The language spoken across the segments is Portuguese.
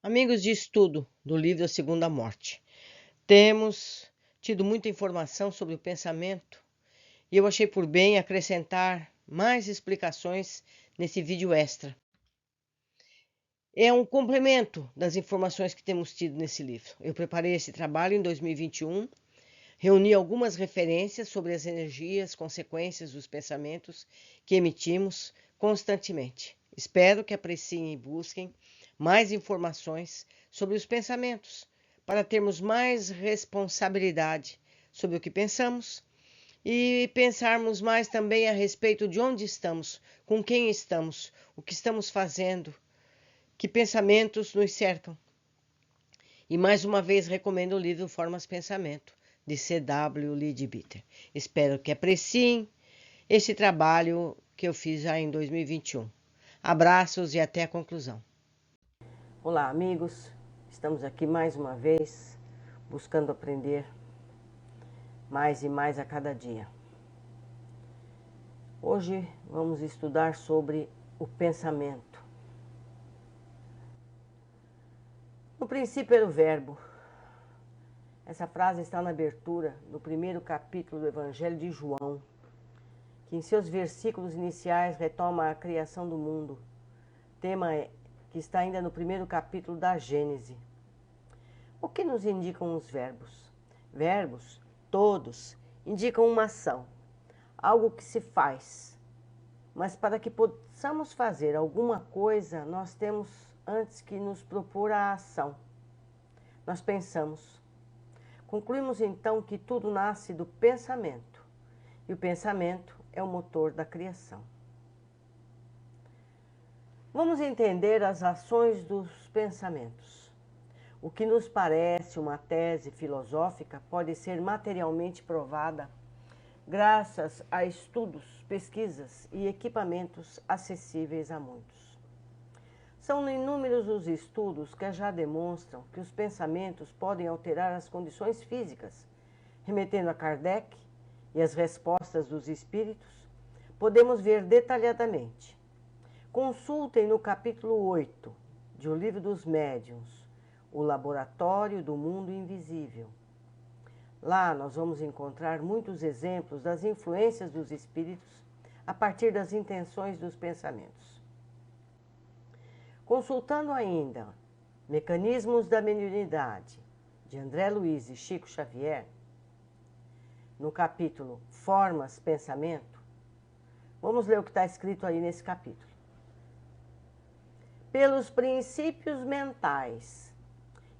Amigos de estudo do livro A Segunda Morte, temos tido muita informação sobre o pensamento e eu achei por bem acrescentar mais explicações nesse vídeo extra. É um complemento das informações que temos tido nesse livro. Eu preparei esse trabalho em 2021, reuni algumas referências sobre as energias, consequências dos pensamentos que emitimos constantemente. Espero que apreciem e busquem mais informações sobre os pensamentos, para termos mais responsabilidade sobre o que pensamos e pensarmos mais também a respeito de onde estamos, com quem estamos, o que estamos fazendo, que pensamentos nos cercam. E mais uma vez recomendo o livro Formas Pensamento, de C.W. Leadbeater. Espero que apreciem esse trabalho que eu fiz já em 2021. Abraços e até a conclusão. Olá, amigos. Estamos aqui mais uma vez buscando aprender mais e mais a cada dia. Hoje vamos estudar sobre o pensamento. No princípio era o verbo. Essa frase está na abertura do primeiro capítulo do Evangelho de João, que em seus versículos iniciais retoma a criação do mundo, tema que está ainda no primeiro capítulo da Gênese. O que nos indicam os verbos? Verbos, todos, indicam uma ação, algo que se faz. Mas para que possamos fazer alguma coisa, nós temos antes que nos propor a ação. Nós pensamos. Concluímos então que tudo nasce do pensamento, e o pensamento é o motor da criação. Vamos entender as ações dos pensamentos. O que nos parece uma tese filosófica pode ser materialmente provada graças a estudos, pesquisas e equipamentos acessíveis a muitos. São inúmeros os estudos que já demonstram que os pensamentos podem alterar as condições físicas. Remetendo a Kardec e as respostas dos espíritos, podemos ver detalhadamente. Consultem no capítulo 8 de O Livro dos Médiuns, O Laboratório do Mundo Invisível. Lá nós vamos encontrar muitos exemplos das influências dos espíritos a partir das intenções dos pensamentos. Consultando ainda Mecanismos da Mediunidade, de André Luiz e Chico Xavier, no capítulo Formas Pensamento, vamos ler o que está escrito aí nesse capítulo. Pelos princípios mentais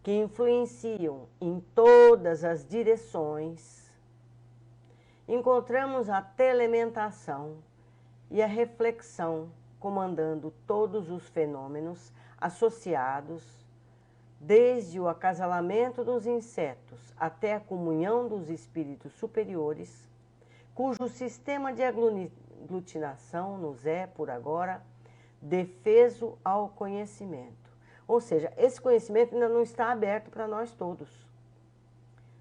que influenciam em todas as direções, encontramos a telementação e a reflexão comandando todos os fenômenos associados, desde o acasalamento dos insetos até a comunhão dos espíritos superiores, cujo sistema de aglutinação nos é, por agora, defeso ao conhecimento. Ou seja, esse conhecimento ainda não está aberto para nós todos.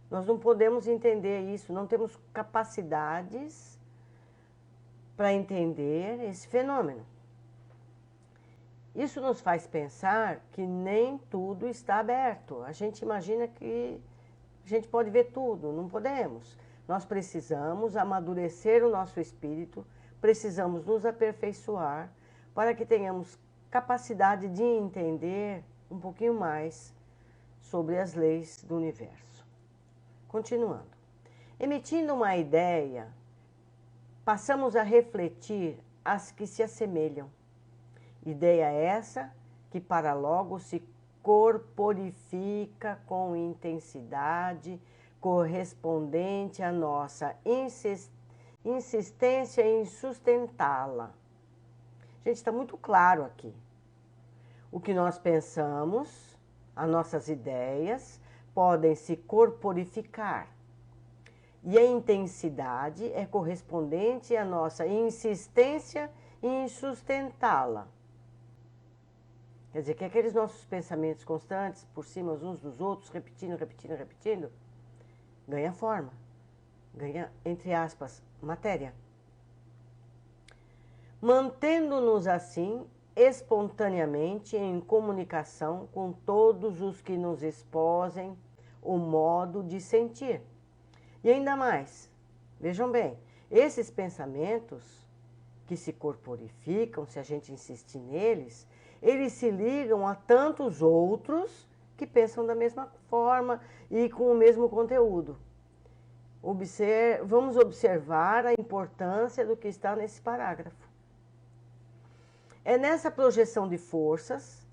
Nós não podemos entender isso, não temos capacidades para entender esse fenômeno. Isso nos faz pensar que nem tudo está aberto. A gente imagina que a gente pode ver tudo, não podemos. Nós precisamos amadurecer o nosso espírito, precisamos nos aperfeiçoar para que tenhamos capacidade de entender um pouquinho mais sobre as leis do universo. Continuando. Emitindo uma ideia, passamos a refletir as que se assemelham. Ideia essa que para logo se corporifica com intensidade correspondente à nossa insistência em sustentá-la. Gente, está muito claro aqui. O que nós pensamos, as nossas ideias, podem se corporificar. E a intensidade é correspondente à nossa insistência em sustentá-la. Quer dizer, que aqueles nossos pensamentos constantes, por cima uns dos outros, repetindo, ganha forma, ganha, entre aspas, matéria. Mantendo-nos assim espontaneamente em comunicação com todos os que nos exposem o modo de sentir. E ainda mais, vejam bem, esses pensamentos que se corporificam, se a gente insistir neles, eles se ligam a tantos outros que pensam da mesma forma e com o mesmo conteúdo. Vamos observar a importância do que está nesse parágrafo. É nessa projeção de forças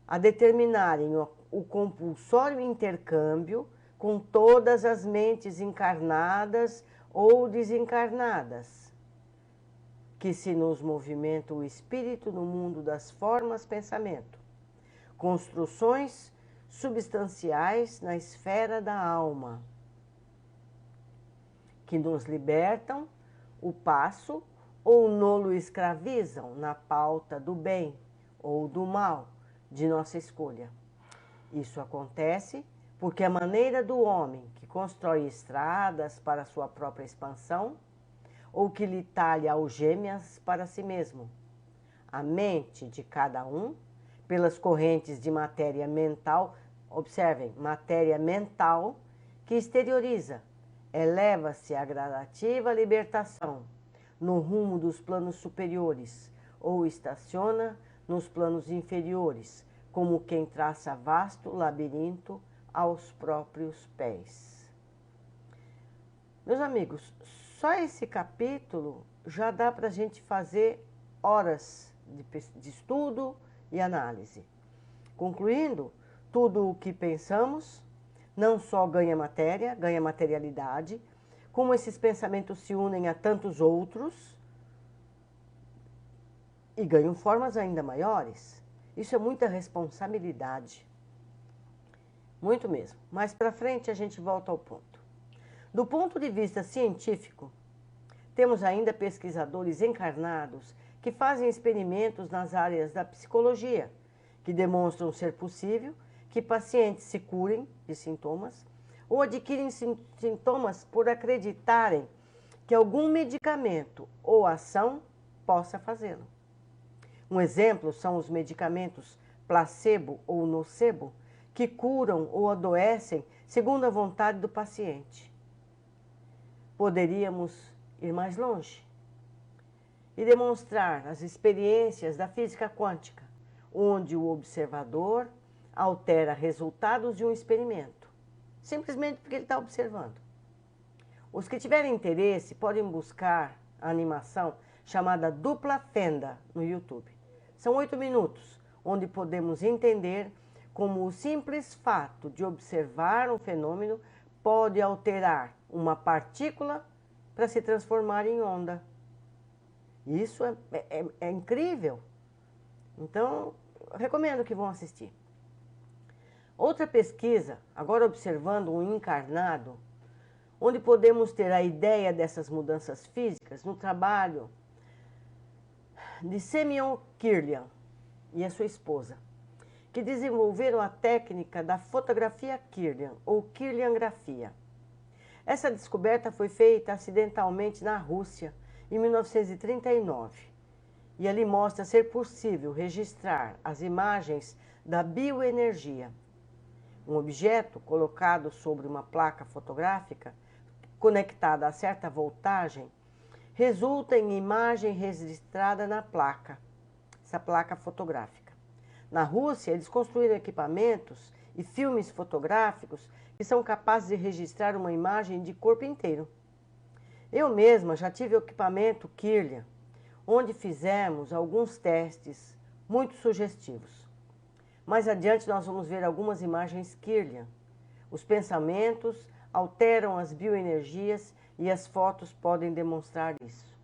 a determinarem o compulsório intercâmbio com todas as mentes encarnadas ou desencarnadas, que se nos movimenta o espírito no mundo das formas pensamento, construções substanciais na esfera da alma, que nos libertam o passo ou nolo escravizam na pauta do bem ou do mal de nossa escolha. Isso acontece porque a maneira do homem que constrói estradas para sua própria expansão ou que lhe talha algêmeas para si mesmo. A mente de cada um, pelas correntes de matéria mental, observem, matéria mental que exterioriza, eleva-se à gradativa libertação no rumo dos planos superiores ou estaciona nos planos inferiores, como quem traça vasto labirinto aos próprios pés. Meus amigos, só esse capítulo já dá para a gente fazer horas de estudo e análise. Concluindo, tudo o que pensamos não só ganha matéria, ganha materialidade, como esses pensamentos se unem a tantos outros e ganham formas ainda maiores. Isso é muita responsabilidade. Muito mesmo. Mais para frente a gente volta ao ponto. Do ponto de vista científico, temos ainda pesquisadores encarnados que fazem experimentos nas áreas da psicologia, que demonstram ser possível que pacientes se curem de sintomas ou adquirem sintomas por acreditarem que algum medicamento ou ação possa fazê-lo. Um exemplo são os medicamentos placebo ou nocebo, que curam ou adoecem segundo a vontade do paciente. Poderíamos ir mais longe e demonstrar as experiências da física quântica, onde o observador altera resultados de um experimento, simplesmente porque ele está observando. Os que tiverem interesse podem buscar a animação chamada Dupla Fenda no YouTube. São 8 minutos, onde podemos entender como o simples fato de observar um fenômeno pode alterar uma partícula para se transformar em onda. Isso é incrível. Então, recomendo que vão assistir. Outra pesquisa, agora observando um encarnado, onde podemos ter a ideia dessas mudanças físicas no trabalho de Semyon Kirlian e a sua esposa, que desenvolveram a técnica da fotografia Kirlian, ou Kirliangrafia. Essa descoberta foi feita acidentalmente na Rússia, em 1939, e ali mostra ser possível registrar as imagens da bioenergia. Um objeto colocado sobre uma placa fotográfica, conectada a certa voltagem, resulta em imagem registrada na placa, essa placa fotográfica. Na Rússia, eles construíram equipamentos e filmes fotográficos que são capazes de registrar uma imagem de corpo inteiro. Eu mesma já tive o equipamento Kirlian, onde fizemos alguns testes muito sugestivos. Mais adiante nós vamos ver algumas imagens Kirlian. Os pensamentos alteram as bioenergias e as fotos podem demonstrar isso.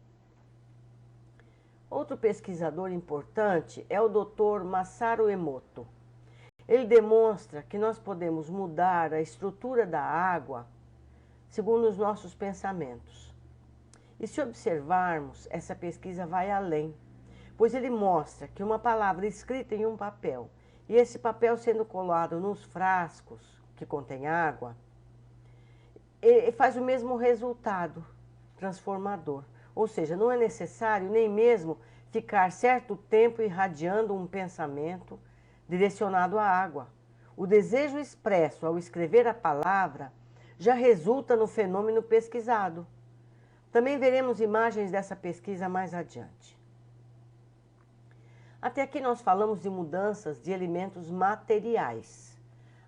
Outro pesquisador importante é o Dr. Masaru Emoto. Ele demonstra que nós podemos mudar a estrutura da água segundo os nossos pensamentos. E se observarmos, essa pesquisa vai além, pois ele mostra que uma palavra escrita em um papel e esse papel sendo colado nos frascos que contém água, faz o mesmo resultado transformador. Ou seja, não é necessário nem mesmo ficar certo tempo irradiando um pensamento direcionado à água. O desejo expresso ao escrever a palavra já resulta no fenômeno pesquisado. Também veremos imagens dessa pesquisa mais adiante. Até aqui nós falamos de mudanças de elementos materiais,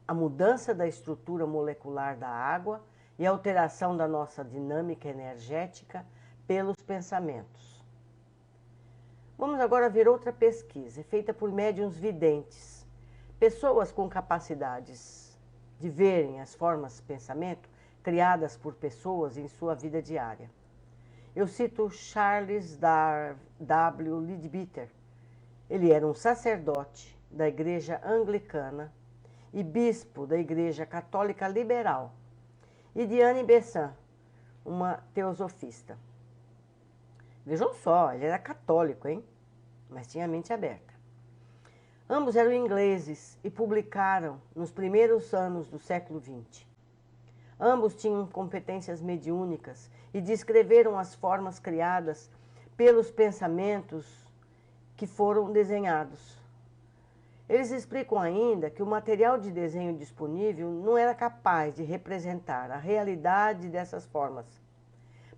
a mudança da estrutura molecular da água e a alteração da nossa dinâmica energética pelos pensamentos. Vamos agora ver outra pesquisa, feita por médiuns videntes, pessoas com capacidades de verem as formas de pensamento criadas por pessoas em sua vida diária. Eu cito Charles W. Leadbeater. Ele era um sacerdote da Igreja Anglicana e bispo da Igreja Católica Liberal, e Diane Bessan, uma teosofista. Vejam só, ele era católico, hein? Mas tinha a mente aberta. Ambos eram ingleses e publicaram nos primeiros anos do século XX. Ambos tinham competências mediúnicas e descreveram as formas criadas pelos pensamentos que foram desenhados. Eles explicam ainda que o material de desenho disponível não era capaz de representar a realidade dessas formas,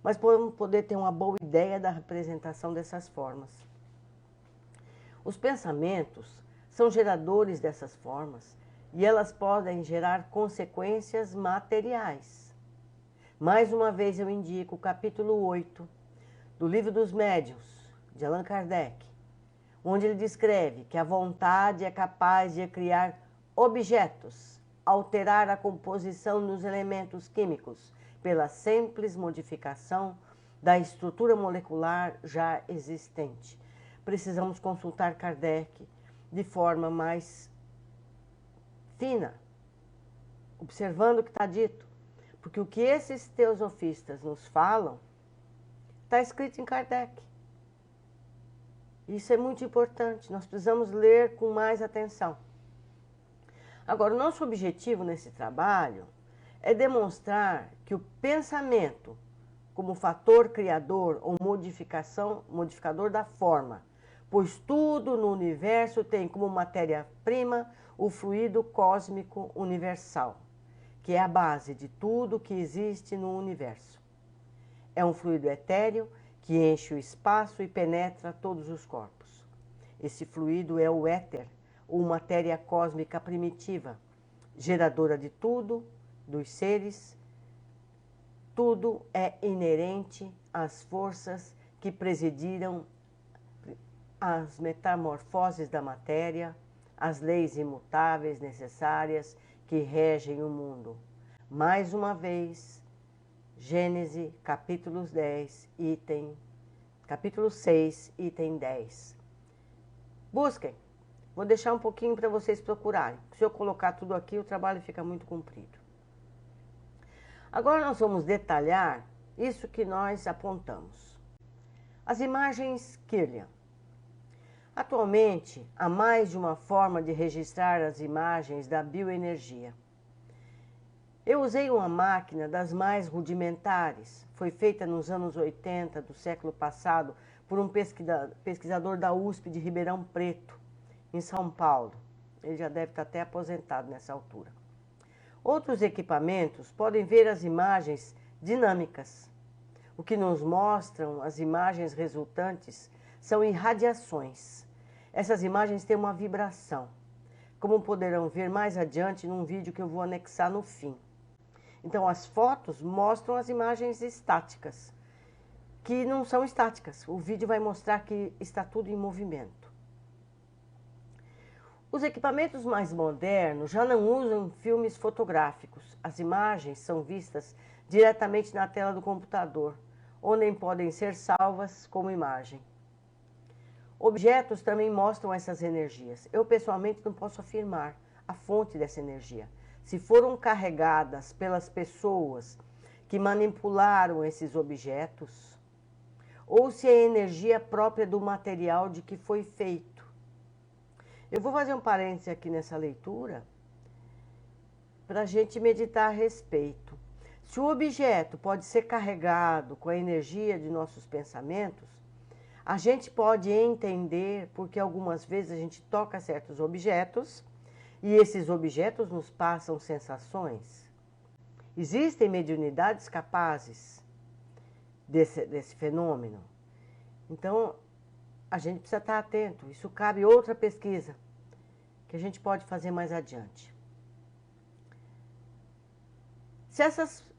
mas podemos poder ter uma boa ideia da representação dessas formas. Os pensamentos são geradores dessas formas e elas podem gerar consequências materiais. Mais uma vez eu indico o capítulo 8 do Livro dos Médiuns, de Allan Kardec, onde ele descreve que a vontade é capaz de criar objetos, alterar a composição dos elementos químicos pela simples modificação da estrutura molecular já existente. Precisamos consultar Kardec de forma mais fina, observando o que está dito, porque o que esses teosofistas nos falam está escrito em Kardec. Isso é muito importante, nós precisamos ler com mais atenção. Agora, o nosso objetivo nesse trabalho é demonstrar que o pensamento, como fator criador ou modificador da forma, pois tudo no universo tem como matéria-prima o fluido cósmico universal, que é a base de tudo que existe no universo. É um fluido etéreo que enche o espaço e penetra todos os corpos. Esse fluido é o éter, ou matéria cósmica primitiva, geradora de tudo, dos seres. Tudo é inerente às forças que presidiram as metamorfoses da matéria, as leis imutáveis necessárias que regem o mundo. Mais uma vez, Gênesis, capítulo 6, item 10. Busquem. Vou deixar um pouquinho para vocês procurarem. Se eu colocar tudo aqui, o trabalho fica muito comprido. Agora nós vamos detalhar isso que nós apontamos. As imagens Kirlian. Atualmente, há mais de uma forma de registrar as imagens da bioenergia. Eu usei uma máquina das mais rudimentares. Foi feita nos anos 80 do século passado por um pesquisador da USP de Ribeirão Preto, em São Paulo. Ele já deve estar até aposentado nessa altura. Outros equipamentos podem ver as imagens dinâmicas. O que nos mostram as imagens resultantes são irradiações. Essas imagens têm uma vibração, como poderão ver mais adiante num vídeo que eu vou anexar no fim. Então, as fotos mostram as imagens estáticas, que não são estáticas. O vídeo vai mostrar que está tudo em movimento. Os equipamentos mais modernos já não usam filmes fotográficos. As imagens são vistas diretamente na tela do computador, onde podem ser salvas como imagem. Objetos também mostram essas energias. Eu, pessoalmente, não posso afirmar a fonte dessa energia. Se foram carregadas pelas pessoas que manipularam esses objetos, ou se é energia própria do material de que foi feito. Eu vou fazer um parêntese aqui nessa leitura para a gente meditar a respeito. Se o objeto pode ser carregado com a energia de nossos pensamentos, A gente pode entender porque algumas vezes a gente toca certos objetos e esses objetos nos passam sensações. Existem mediunidades capazes desse fenômeno. Então, a gente precisa estar atento. Isso cabe outra pesquisa que a gente pode fazer mais adiante.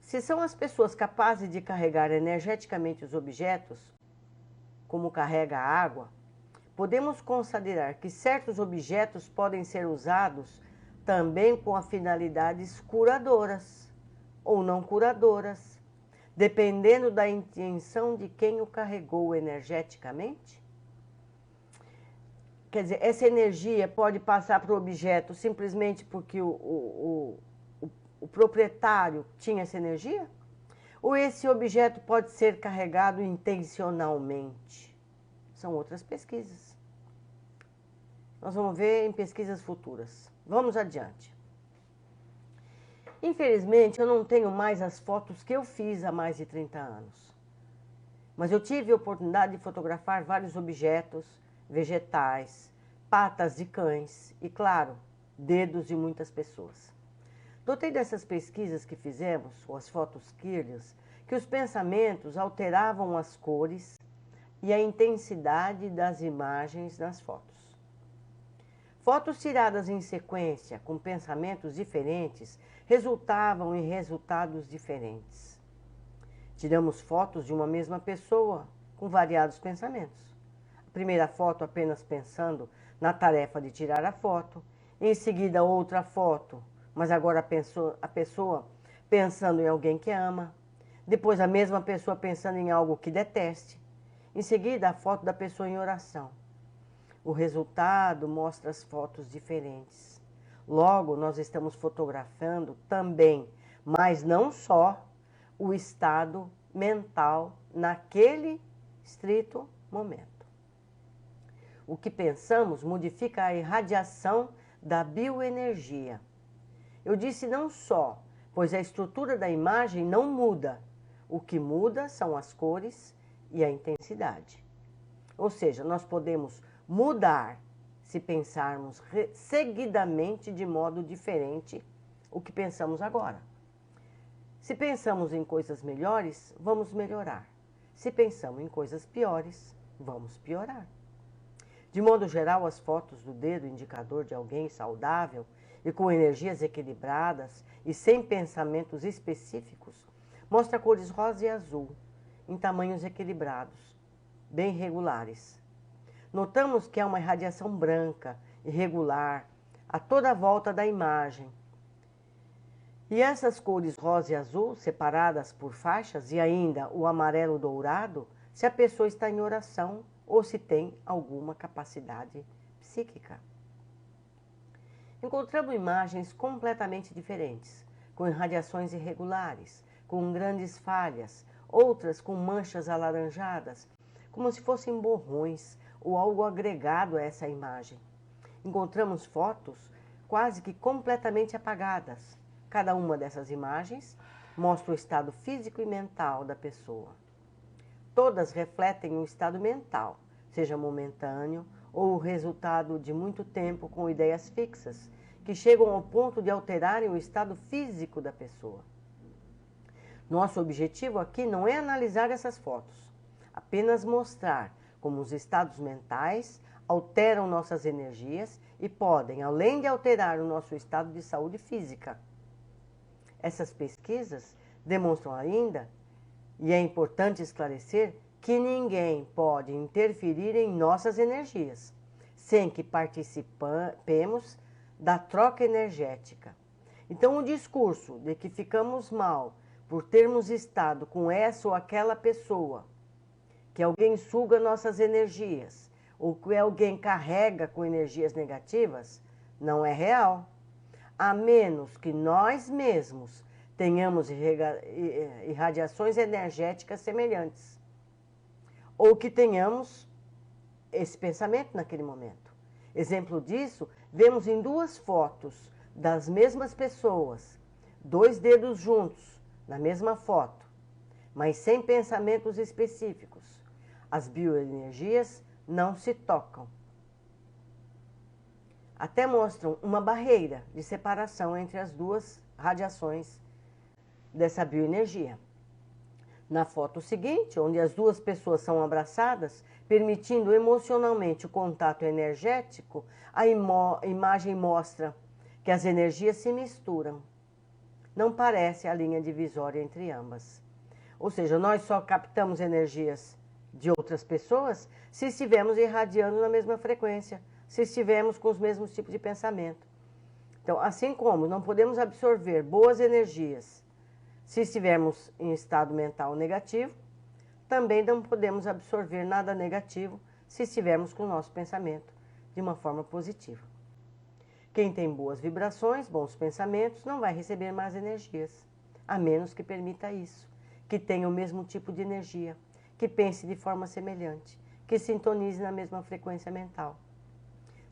Se são as pessoas capazes de carregar energeticamente os objetos, como carrega a água, podemos considerar que certos objetos podem ser usados também com finalidades curadoras ou não curadoras, dependendo da intenção de quem o carregou energeticamente. Quer dizer, essa energia pode passar para o objeto simplesmente porque o proprietário tinha essa energia? Ou esse objeto pode ser carregado intencionalmente? São outras pesquisas. Nós vamos ver em pesquisas futuras. Vamos adiante. Infelizmente, eu não tenho mais as fotos que eu fiz há mais de 30 anos. Mas eu tive a oportunidade de fotografar vários objetos, vegetais, patas de cães e, claro, dedos de muitas pessoas. Notei dessas pesquisas que fizemos, com as fotos Kirlian, que os pensamentos alteravam as cores e a intensidade das imagens nas fotos. Fotos tiradas em sequência, com pensamentos diferentes, resultavam em resultados diferentes. Tiramos fotos de uma mesma pessoa, com variados pensamentos. A primeira foto apenas pensando na tarefa de tirar a foto, em seguida outra foto, mas agora a pessoa pensando em alguém que ama, depois a mesma pessoa pensando em algo que deteste, em seguida a foto da pessoa em oração. O resultado mostra as fotos diferentes. Logo, nós estamos fotografando também, mas não só, o estado mental naquele estrito momento. O que pensamos modifica a irradiação da bioenergia. Eu disse não só, pois a estrutura da imagem não muda. O que muda são as cores e a intensidade. Ou seja, nós podemos mudar se pensarmos seguidamente de modo diferente o que pensamos agora. Se pensamos em coisas melhores, vamos melhorar. Se pensamos em coisas piores, vamos piorar. De modo geral, as fotos do dedo indicador de alguém saudável e com energias equilibradas e sem pensamentos específicos mostra cores rosa e azul, em tamanhos equilibrados, bem regulares. Notamos que há uma irradiação branca, irregular, a toda a volta da imagem. E essas cores rosa e azul, separadas por faixas, e ainda o amarelo dourado, se a pessoa está em oração ou se tem alguma capacidade psíquica. Encontramos imagens completamente diferentes, com irradiações irregulares, com grandes falhas, outras com manchas alaranjadas, como se fossem borrões ou algo agregado a essa imagem. Encontramos fotos quase que completamente apagadas. Cada uma dessas imagens mostra o estado físico e mental da pessoa. Todas refletem um estado mental, seja momentâneo ou o resultado de muito tempo com ideias fixas, que chegam ao ponto de alterarem o estado físico da pessoa. Nosso objetivo aqui não é analisar essas fotos, apenas mostrar como os estados mentais alteram nossas energias e podem, além de alterar o nosso estado de saúde física. Essas pesquisas demonstram ainda, e é importante esclarecer, que ninguém pode interferir em nossas energias, sem que participemos da troca energética. Então, o discurso de que ficamos mal por termos estado com essa ou aquela pessoa, que alguém suga nossas energias, ou que alguém carrega com energias negativas, não é real, a menos que nós mesmos tenhamos irradiações energéticas semelhantes, ou que tenhamos esse pensamento naquele momento. Exemplo disso, vemos em duas fotos das mesmas pessoas, dois dedos juntos, na mesma foto, mas sem pensamentos específicos. As bioenergias não se tocam. Até mostram uma barreira de separação entre as duas radiações dessa bioenergia. Na foto seguinte, onde as duas pessoas são abraçadas, permitindo emocionalmente o contato energético, a imagem mostra que as energias se misturam. Não parece a linha divisória entre ambas. Ou seja, nós só captamos energias de outras pessoas se estivermos irradiando na mesma frequência, se estivermos com os mesmos tipos de pensamento. Então, assim como não podemos absorver boas energias se estivermos em estado mental negativo, também não podemos absorver nada negativo se estivermos com o nosso pensamento de uma forma positiva. Quem tem boas vibrações, bons pensamentos, não vai receber más energias, a menos que permita isso, que tenha o mesmo tipo de energia, que pense de forma semelhante, que sintonize na mesma frequência mental.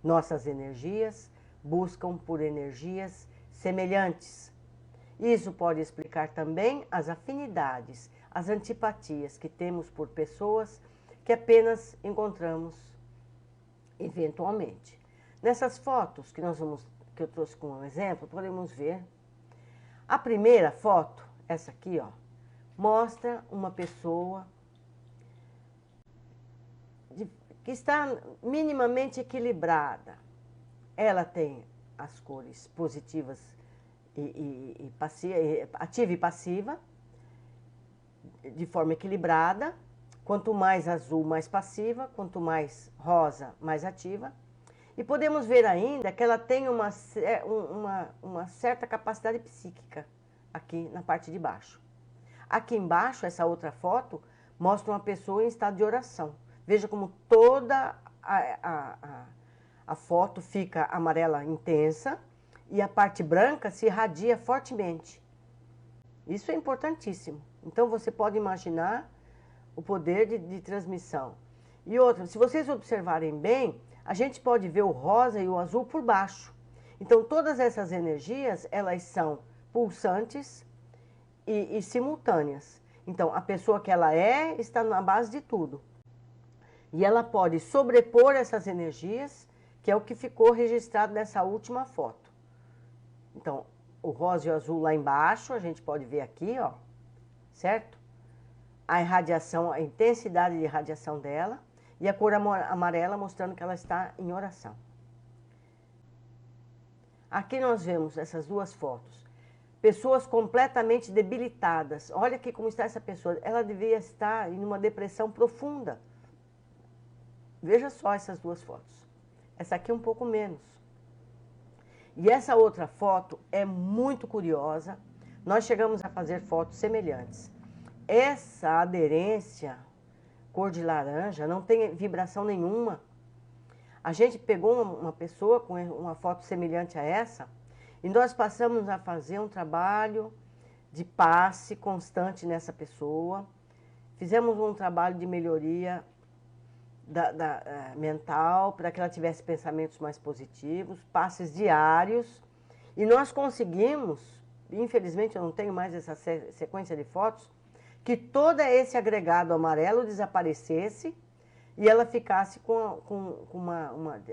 Nossas energias buscam por energias semelhantes. Isso pode explicar também as afinidades, as antipatias que temos por pessoas que apenas encontramos eventualmente. Nessas fotos que eu trouxe como exemplo, podemos ver. A primeira foto, essa aqui, ó, mostra uma pessoa que está minimamente equilibrada. Ela tem as cores positivas ativa e passiva, de forma equilibrada. Quanto mais azul, mais passiva, quanto mais rosa, mais ativa. E podemos ver ainda que ela tem uma certa capacidade psíquica aqui na parte de baixo. Aqui embaixo, essa outra foto, mostra uma pessoa em estado de oração. Veja como toda a foto fica amarela intensa e a parte branca se irradia fortemente. Isso é importantíssimo. Então você pode imaginar o poder de transmissão. E outra, se vocês observarem bem, a gente pode ver o rosa e o azul por baixo. Então todas essas energias, elas são pulsantes e simultâneas. Então a pessoa que ela está na base de tudo. E ela pode sobrepor essas energias, que é o que ficou registrado nessa última foto. Então, o rosa e o azul lá embaixo, a gente pode ver aqui, ó, certo? A irradiação, a intensidade de irradiação dela, e a cor amarela mostrando que ela está em oração. Aqui nós vemos essas duas fotos. Pessoas completamente debilitadas. Olha aqui como está essa pessoa. Ela devia estar em uma depressão profunda. Veja só essas duas fotos. Essa aqui um pouco menos. E essa outra foto é muito curiosa. Nós chegamos a fazer fotos semelhantes. Essa aderência, cor de laranja, não tem vibração nenhuma. A gente pegou uma pessoa com uma foto semelhante a essa e nós passamos a fazer um trabalho de passe constante nessa pessoa. Fizemos um trabalho de melhoria mental, para que ela tivesse pensamentos mais positivos, passes diários, e nós conseguimos, infelizmente eu não tenho mais essa sequência de fotos, que todo esse agregado amarelo desaparecesse e ela ficasse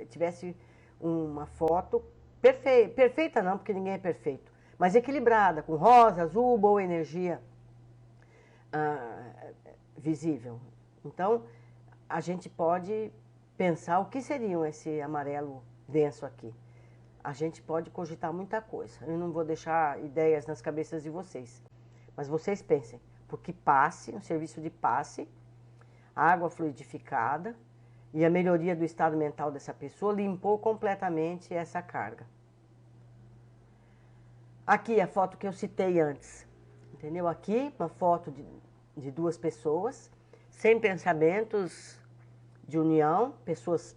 tivesse uma foto perfeita não, porque ninguém é perfeito, mas equilibrada, com rosa, azul, boa energia visível. Então, a gente pode pensar o que seria esse amarelo denso aqui. A gente pode cogitar muita coisa. Eu não vou deixar ideias nas cabeças de vocês. Mas vocês pensem, porque passe, um serviço de passe, água fluidificada e a melhoria do estado mental dessa pessoa limpou completamente essa carga. Aqui a foto que eu citei antes. Entendeu? Aqui uma foto de duas pessoas, sem pensamentos de união, pessoas,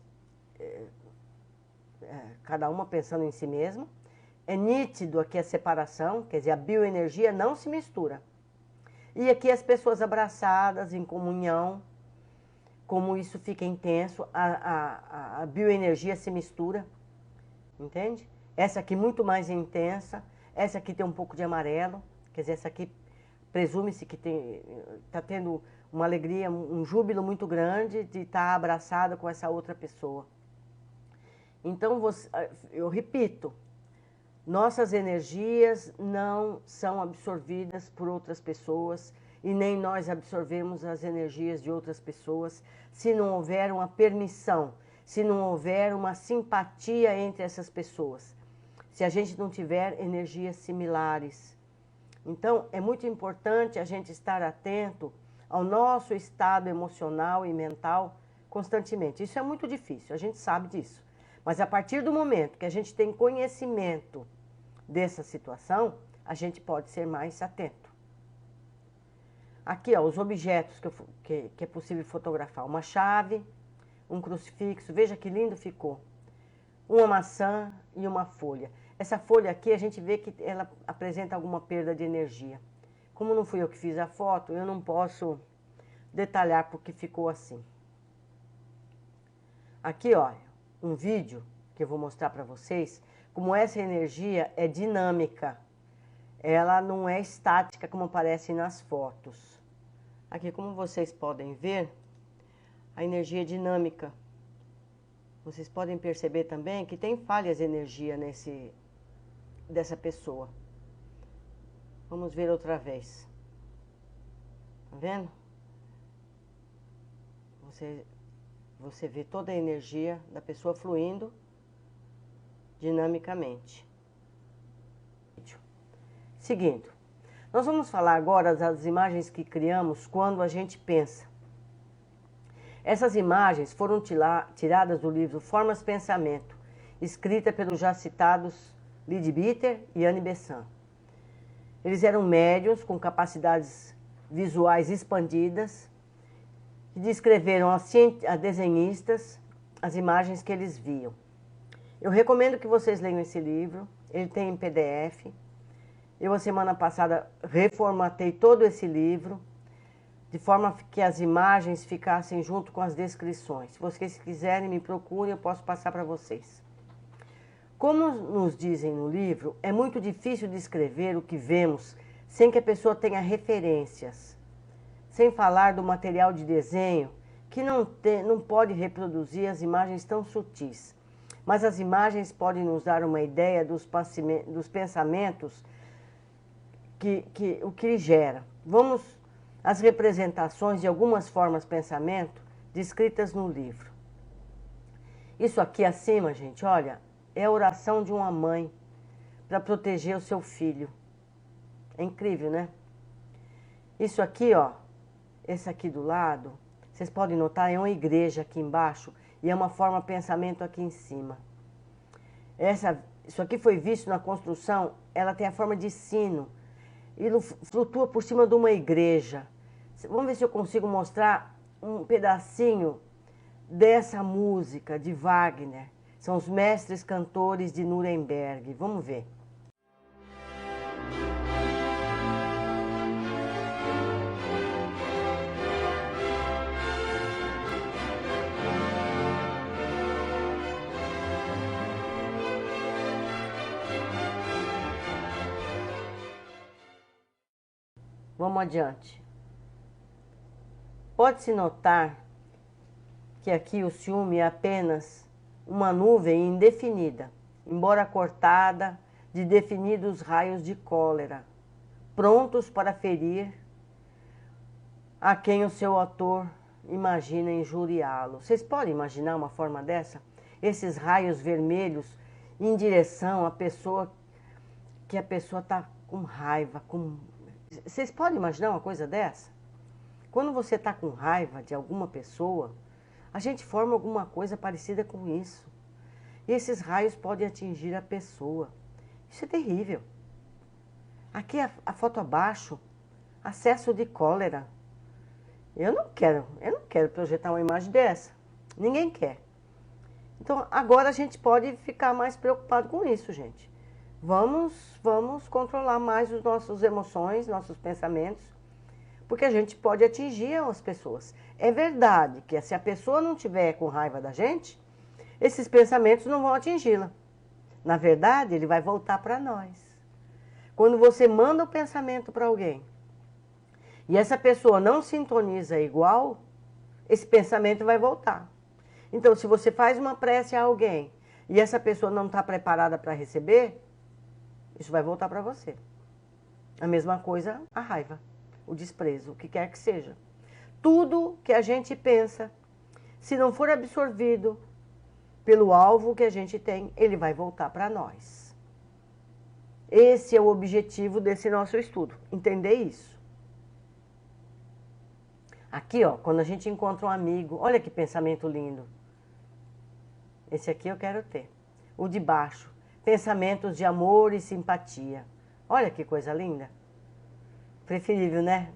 cada uma pensando em si mesma. É nítido aqui a separação, quer dizer, a bioenergia não se mistura. E aqui as pessoas abraçadas, em comunhão, como isso fica intenso, a bioenergia se mistura, entende? Essa aqui muito mais intensa, essa aqui tem um pouco de amarelo, quer dizer, essa aqui presume-se que está tendo uma alegria, um júbilo muito grande de estar abraçada com essa outra pessoa. Então, eu repito, nossas energias não são absorvidas por outras pessoas e nem nós absorvemos as energias de outras pessoas se não houver uma permissão, se não houver uma simpatia entre essas pessoas, se a gente não tiver energias similares. Então, é muito importante a gente estar atento ao nosso estado emocional e mental constantemente. Isso é muito difícil, a gente sabe disso. Mas a partir do momento que a gente tem conhecimento dessa situação, a gente pode ser mais atento. Aqui, ó, os objetos que é possível fotografar. Uma chave, um crucifixo, veja que lindo ficou. Uma maçã e uma folha. Essa folha aqui, a gente vê que ela apresenta alguma perda de energia. Como não fui eu que fiz a foto, eu não posso detalhar porque ficou assim. Aqui, olha, um vídeo que eu vou mostrar para vocês, como essa energia é dinâmica. Ela não é estática como aparece nas fotos. Aqui, como vocês podem ver, a energia é dinâmica. Vocês podem perceber também que tem falhas de energia dessa pessoa. Vamos ver outra vez. Tá vendo? Você vê toda a energia da pessoa fluindo dinamicamente. Seguindo, nós vamos falar agora das imagens que criamos quando a gente pensa. Essas imagens foram tiradas do livro Formas Pensamento, escrita pelos já citados Leadbeater e Annie Besant. Eles eram médiuns com capacidades visuais expandidas e descreveram a desenhistas as imagens que eles viam. Eu recomendo que vocês leiam esse livro, ele tem em PDF. Eu, a semana passada, reformatei todo esse livro, de forma que as imagens ficassem junto com as descrições. Se vocês quiserem, me procurem, eu posso passar para vocês. Como nos dizem no livro, é muito difícil descrever o que vemos sem que a pessoa tenha referências, sem falar do material de desenho, que não pode reproduzir as imagens tão sutis. Mas as imagens podem nos dar uma ideia dos pensamentos o que gera. Vamos às representações de algumas formas de pensamento descritas no livro. Isso aqui acima, gente, olha, é a oração de uma mãe para proteger o seu filho. É incrível, né? Isso aqui, ó, esse aqui do lado, vocês podem notar, é uma igreja aqui embaixo e é uma forma de pensamento aqui em cima. Isso aqui foi visto na construção, ela tem a forma de sino e flutua por cima de uma igreja. Vamos ver se eu consigo mostrar um pedacinho dessa música de Wagner. São os mestres cantores de Nuremberg. Vamos ver. Vamos adiante. Pode-se notar que aqui o ciúme é apenas uma nuvem indefinida, embora cortada de definidos raios de cólera, prontos para ferir a quem o seu autor imagina injuriá-lo. Vocês podem imaginar uma forma dessa? Esses raios vermelhos em direção à pessoa, que a pessoa está com raiva, Vocês podem imaginar uma coisa dessa? Quando você está com raiva de alguma pessoa, a gente forma alguma coisa parecida com isso. E esses raios podem atingir a pessoa. Isso é terrível. Aqui a foto abaixo, acesso de cólera. Eu não quero projetar uma imagem dessa. Ninguém quer. Então agora a gente pode ficar mais preocupado com isso, gente. Vamos controlar mais as nossas emoções, nossos pensamentos, porque a gente pode atingir as pessoas. É verdade que se a pessoa não tiver com raiva da gente, esses pensamentos não vão atingi-la. Na verdade, ele vai voltar para nós. Quando você manda o pensamento para alguém e essa pessoa não sintoniza igual, esse pensamento vai voltar. Então, se você faz uma prece a alguém e essa pessoa não está preparada para receber, isso vai voltar para você. A mesma coisa a raiva, o desprezo, o que quer que seja. Tudo que a gente pensa, se não for absorvido pelo alvo que a gente tem, ele vai voltar para nós. Esse é o objetivo desse nosso estudo, entender isso. Aqui, ó, quando a gente encontra um amigo, olha que pensamento lindo. Esse aqui eu quero ter. O de baixo, pensamentos de amor e simpatia. Olha que coisa linda. Preferível, né?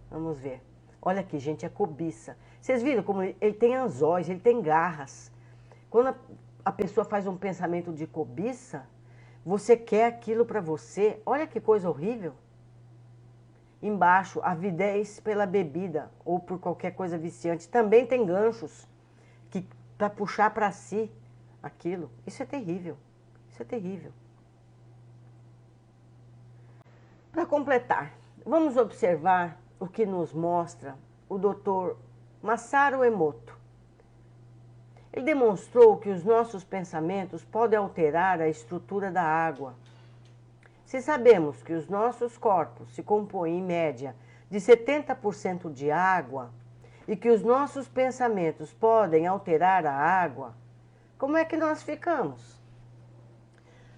Vamos ver. Olha aqui, gente, a cobiça. Vocês viram como ele tem anzóis, ele tem garras. Quando a pessoa faz um pensamento de cobiça, você quer aquilo para você. Olha que coisa horrível. Embaixo, avidez pela bebida ou por qualquer coisa viciante. Também tem ganchos para puxar para si aquilo. Isso é terrível. Isso é terrível. Para completar, vamos observar o que nos mostra o Dr. Masaru Emoto. Ele demonstrou que os nossos pensamentos podem alterar a estrutura da água. Se sabemos que os nossos corpos se compõem, em média, de 70% de água e que os nossos pensamentos podem alterar a água, como é que nós ficamos?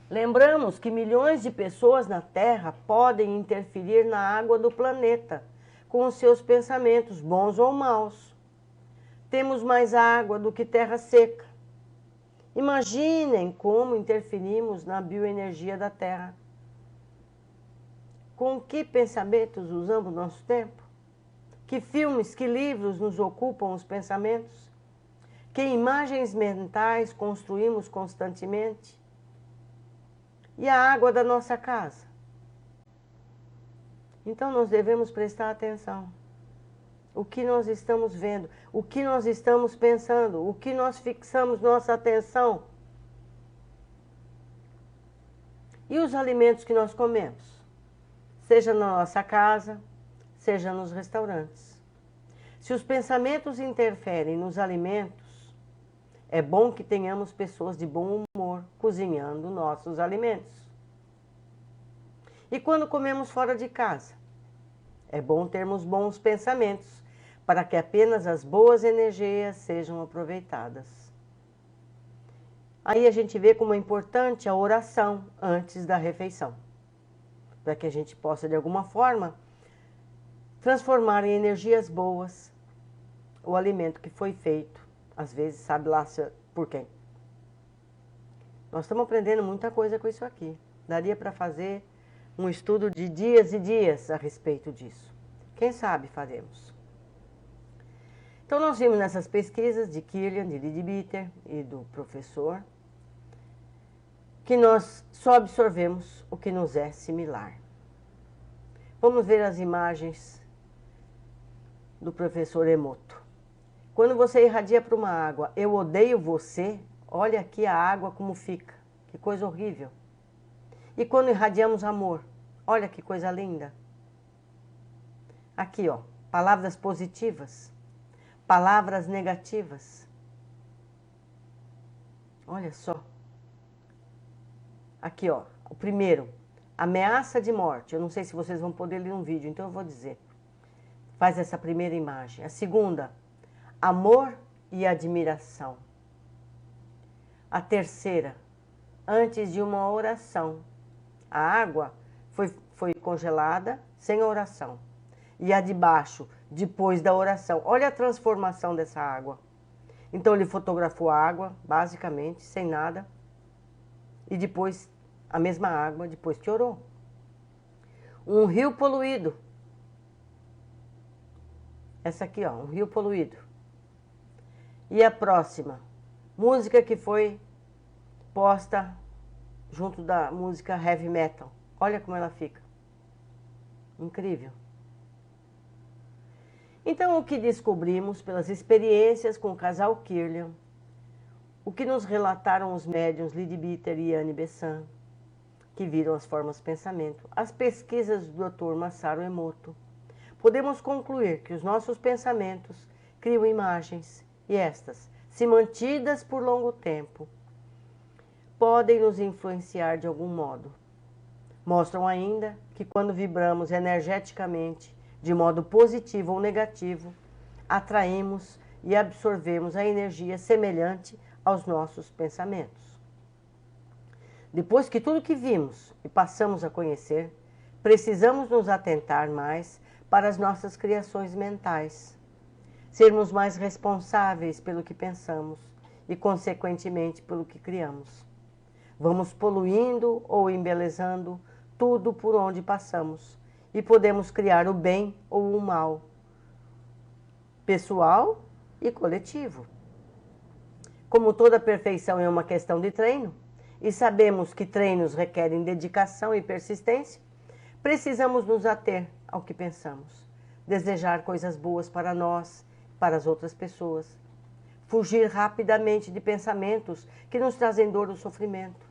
Lembramos que milhões de pessoas na Terra podem interferir na água do planeta com os seus pensamentos, bons ou maus. Temos mais água do que terra seca. Imaginem como interferimos na bioenergia da Terra. Com que pensamentos usamos nosso tempo? Que filmes, que livros nos ocupam os pensamentos? Que imagens mentais construímos constantemente? E a água da nossa casa? Então nós devemos prestar atenção. O que nós estamos vendo, o que nós estamos pensando, o que nós fixamos nossa atenção. E os alimentos que nós comemos? Seja na nossa casa, seja nos restaurantes. Se os pensamentos interferem nos alimentos, é bom que tenhamos pessoas de bom humor cozinhando nossos alimentos. E quando comemos fora de casa, é bom termos bons pensamentos para que apenas as boas energias sejam aproveitadas. Aí a gente vê como é importante a oração antes da refeição, para que a gente possa, de alguma forma, transformar em energias boas o alimento que foi feito, às vezes sabe lá por quem. Nós estamos aprendendo muita coisa com isso aqui. Daria para fazer um estudo de dias e dias a respeito disso. Quem sabe faremos. Então nós vimos nessas pesquisas de Kirlian, de Leadbeater e do professor, que nós só absorvemos o que nos é similar. Vamos ver as imagens do professor Emoto. Quando você irradia para uma água, eu odeio você, olha aqui a água como fica, que coisa horrível. E quando irradiamos amor, olha que coisa linda. Aqui, ó, palavras positivas, palavras negativas. Olha só. Aqui, ó, o primeiro, ameaça de morte. Eu não sei se vocês vão poder ler no vídeo, então eu vou dizer. Faz essa primeira imagem. A segunda, amor e admiração. A terceira, antes de uma oração. A água foi congelada sem oração. E a de baixo, depois da oração. Olha a transformação dessa água. Então ele fotografou a água, basicamente, sem nada. E depois, a mesma água, depois que orou. Um rio poluído. Essa aqui, ó, um rio poluído. E a próxima, música que foi posta junto da música heavy metal. Olha como ela fica. Incrível. Então, o que descobrimos pelas experiências com o casal Kirlian, o que nos relataram os médiuns Leadbeater e Annie Besant, que viram as formas pensamento, as pesquisas do Dr. Masaru Emoto, podemos concluir que os nossos pensamentos criam imagens e estas, se mantidas por longo tempo, podem nos influenciar de algum modo. Mostram ainda que quando vibramos energeticamente de modo positivo ou negativo, atraímos e absorvemos a energia semelhante aos nossos pensamentos. Depois que tudo que vimos e passamos a conhecer, precisamos nos atentar mais para as nossas criações mentais, sermos mais responsáveis pelo que pensamos e, consequentemente, pelo que criamos. Vamos poluindo ou embelezando tudo por onde passamos e podemos criar o bem ou o mal, pessoal e coletivo. Como toda perfeição é uma questão de treino, e sabemos que treinos requerem dedicação e persistência, precisamos nos ater ao que pensamos, desejar coisas boas para nós, para as outras pessoas, fugir rapidamente de pensamentos que nos trazem dor ou sofrimento.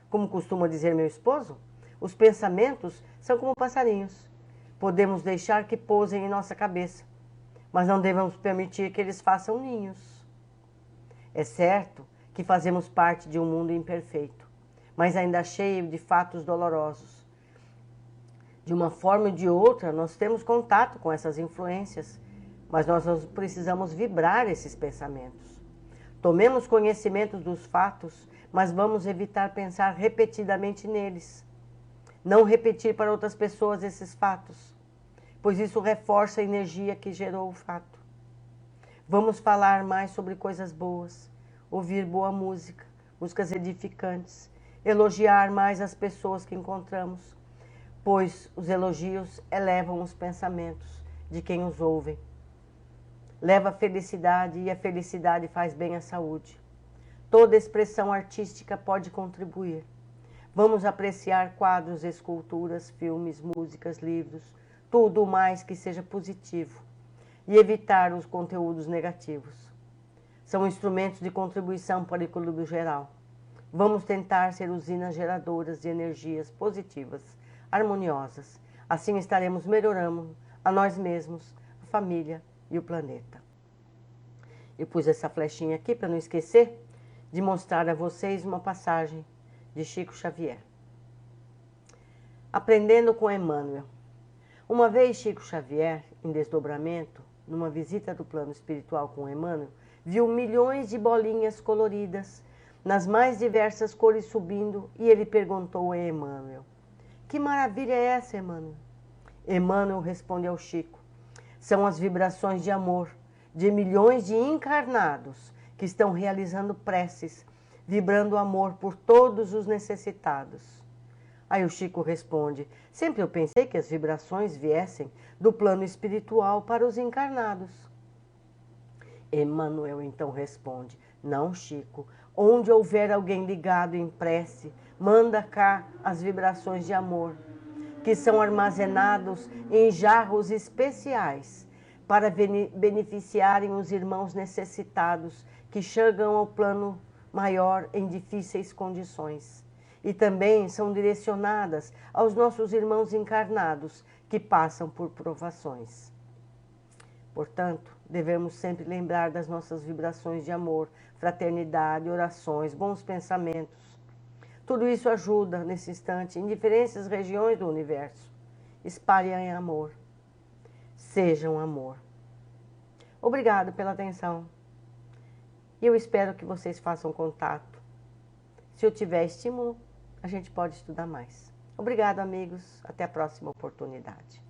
Como costuma dizer meu esposo, os pensamentos são como passarinhos. Podemos deixar que pousem em nossa cabeça, mas não devemos permitir que eles façam ninhos. É certo que fazemos parte de um mundo imperfeito, mas ainda cheio de fatos dolorosos. De uma forma ou de outra, nós temos contato com essas influências, mas nós precisamos vibrar esses pensamentos. Tomemos conhecimento dos fatos, mas vamos evitar pensar repetidamente neles. Não repetir para outras pessoas esses fatos, pois isso reforça a energia que gerou o fato. Vamos falar mais sobre coisas boas, ouvir boa música, músicas edificantes, elogiar mais as pessoas que encontramos, pois os elogios elevam os pensamentos de quem os ouve. Leva a felicidade e a felicidade faz bem à saúde. Toda expressão artística pode contribuir. Vamos apreciar quadros, esculturas, filmes, músicas, livros, tudo mais que seja positivo e evitar os conteúdos negativos. São instrumentos de contribuição para o equilíbrio geral. Vamos tentar ser usinas geradoras de energias positivas, harmoniosas. Assim estaremos melhorando a nós mesmos, a família e o planeta. Eu pus essa flechinha aqui para não esquecer de mostrar a vocês uma passagem de Chico Xavier. Aprendendo com Emmanuel. Uma vez Chico Xavier, em desdobramento, numa visita do plano espiritual com Emmanuel, viu milhões de bolinhas coloridas, nas mais diversas cores subindo, e ele perguntou a Emmanuel: que maravilha é essa, Emmanuel? Emmanuel respondeu ao Chico: são as vibrações de amor de milhões de encarnados que estão realizando preces, vibrando amor por todos os necessitados. Aí o Chico responde: sempre eu pensei que as vibrações viessem do plano espiritual para os encarnados. Emmanuel então responde: não, Chico, onde houver alguém ligado em prece, manda cá as vibrações de amor, que são armazenados em jarros especiais para beneficiarem os irmãos necessitados que chegam ao plano maior em difíceis condições. E também são direcionadas aos nossos irmãos encarnados que passam por provações. Portanto, devemos sempre lembrar das nossas vibrações de amor, fraternidade, orações, bons pensamentos. Tudo isso ajuda, nesse instante, em diferentes regiões do universo. Espalhem amor. Sejam amor. Obrigado pela atenção. E eu espero que vocês façam contato. Se eu tiver estímulo, a gente pode estudar mais. Obrigado, amigos. Até a próxima oportunidade.